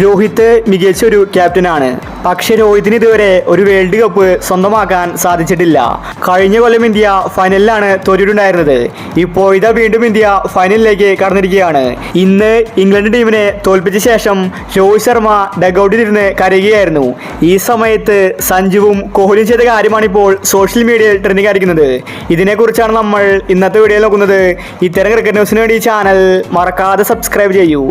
രോഹിത് മികച്ച ഒരു ക്യാപ്റ്റനാണ്. പക്ഷെ രോഹിത്തിന് ഇതുവരെ ഒരു വേൾഡ് കപ്പ് സ്വന്തമാക്കാൻ സാധിച്ചിട്ടില്ല. കഴിഞ്ഞ കൊല്ലം ഇന്ത്യ ഫൈനലിലാണ് തോറ്റിട്ടുണ്ടായിരുന്നത്. ഇപ്പോൾ ഇതാ വീണ്ടും ഇന്ത്യ ഫൈനലിലേക്ക് കടന്നിരിക്കുകയാണ്. ഇന്ന് ഇംഗ്ലണ്ട് ടീമിനെ തോൽപ്പിച്ച ശേഷം രോഹിത് ശർമ്മ ഡഗൌട്ടിലിരുന്ന് കരയുകയായിരുന്നു. ഈ സമയത്ത് സഞ്ജുവും കോഹ്ലിയും ചെയ്ത കാര്യമാണ് ഇപ്പോൾ സോഷ്യൽ മീഡിയയിൽ ട്രെൻഡിങ് ആയിരിക്കുന്നത്. ഇതിനെക്കുറിച്ചാണ് നമ്മൾ ഇന്നത്തെ വീഡിയോയിൽ നോക്കുന്നത്. ഇത്തരം ക്രിക്കറ്റ് ന്യൂസിന് വേണ്ടി ഈ ചാനൽ മറക്കാതെ സബ്സ്ക്രൈബ് ചെയ്യൂ.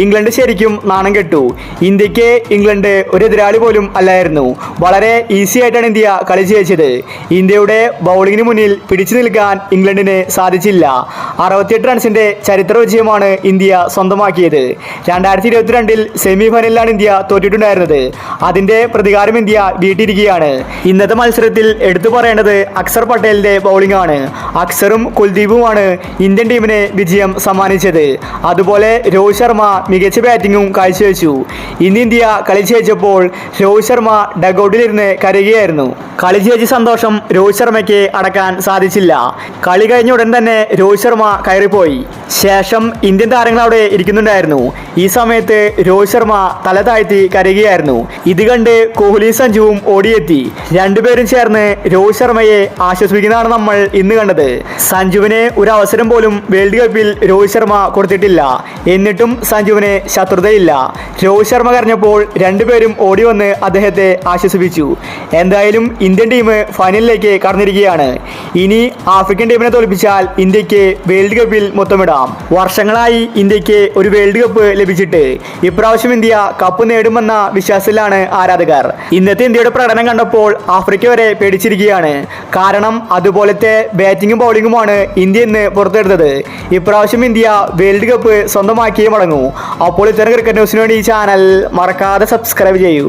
ഇംഗ്ലണ്ട് ശരിക്കും നാണം കെട്ടു. ഇന്ത്യക്ക് ഇംഗ്ലണ്ട് ഒരു എതിരാളി പോലും അല്ലായിരുന്നു. വളരെ ഈസി ആയിട്ടാണ് ഇന്ത്യ കളി ജയിച്ചത്. ഇന്ത്യയുടെ ബൗളിങ്ങിന് മുന്നിൽ പിടിച്ചു നിൽക്കാൻ ഇംഗ്ലണ്ടിന് സാധിച്ചില്ല. 68 റൺസിന്റെ ചരിത്ര വിജയമാണ് ഇന്ത്യ സ്വന്തമാക്കിയത്. 2022 സെമി ഫൈനലിലാണ് ഇന്ത്യ തോറ്റിട്ടുണ്ടായിരുന്നത്. അതിന്റെ പ്രതികാരം ഇന്ത്യ വീട്ടിയിരിക്കുകയാണ്. ഇന്നത്തെ മത്സരത്തിൽ എടുത്തു പറയേണ്ടത് അക്സർ പട്ടേലിന്റെ ബൗളിംഗ് ആണ്. അക്സറും കുൽദീപുമാണ് ഇന്ത്യൻ ടീമിന് വിജയം സമ്മാനിച്ചത്. അതുപോലെ രോഹിത് ശർമ്മ മികച്ച ബാറ്റിംഗും കാഴ്ചവെച്ചു. ഇന്ന് ഇന്ത്യ കളി ജയിച്ചപ്പോൾ രോഹിത് ശർമ്മ ഡഗൌട്ടിലിരുന്ന് കരയുകയായിരുന്നു. കളി ജയിച്ച സന്തോഷം രോഹിത് ശർമ്മയ്ക്ക് അടക്കാൻ സാധിച്ചില്ല. കളി കഴിഞ്ഞ ഉടൻ തന്നെ രോഹിത് ശർമ്മ കയറിപ്പോയി. ശേഷം ഇന്ത്യൻ താരങ്ങൾ അവിടെ ഇരിക്കുന്നുണ്ടായിരുന്നു. ഈ സമയത്ത് രോഹിത് ശർമ്മ തല താഴ്ത്തി കരയുകയായിരുന്നു. ഇത് കണ്ട് കോഹ്ലി സഞ്ജുവും ഓടിയെത്തി. രണ്ടുപേരും ചേർന്ന് രോഹിത് ശർമ്മയെ ആശ്വസിപ്പിക്കുന്നതാണ് നമ്മൾ ഇന്ന് കണ്ടത്. സഞ്ജുവിന് ഒരു അവസരം പോലും വേൾഡ് കപ്പിൽ രോഹിത് ശർമ്മ കൊടുത്തിട്ടില്ല. എന്നിട്ടും സഞ്ജുവിന് ശത്രുതയില്ല. രോഹിത് ശർമ്മ കരഞ്ഞപ്പോൾ രണ്ടുപേരും ഓടി വന്ന് അദ്ദേഹത്തെ ആശ്വസിപ്പിച്ചു. എന്തായാലും ഇന്ത്യൻ ടീം ഫൈനലിലേക്ക് കടന്നിരിക്കുകയാണ്. ഇനി ആഫ്രിക്കൻ ടീമിനെ തോൽപ്പിച്ചാൽ ഇന്ത്യക്ക് വേൾഡ് കപ്പിൽ മൊത്തമിടാം. വർഷങ്ങളായി ഇന്ത്യക്ക് ഒരു വേൾഡ് കപ്പ് ലഭിച്ചിട്ട് ഇപ്രാവശ്യം ഇന്ത്യ കപ്പ് നേടുമെന്ന വിശ്വാസത്തിലാണ് ആരാധകർ. ഇന്നത്തെ ഇന്ത്യയുടെ പ്രകടനം കണ്ടപ്പോൾ ആഫ്രിക്ക വരെ പേടിച്ചിരിക്കുകയാണ്. കാരണം അതുപോലത്തെ ബാറ്റിങ്ങും ബൗളിങ്ങുമാണ് ഇന്ത്യ ഇന്ന് പുറത്തെടുത്തത്. ഇപ്രാവശ്യം ഇന്ത്യ വേൾഡ് കപ്പ് സ്വന്തമാക്കിയേ മടങ്ങൂ. അപ്പോൾ ഇത്തരം ക്രിക്കറ്റ് ന്യൂസിന് വേണ്ടി ഈ ചാനൽ മറക്കാതെ സബ്സ്ക്രൈബ് ചെയ്യൂ.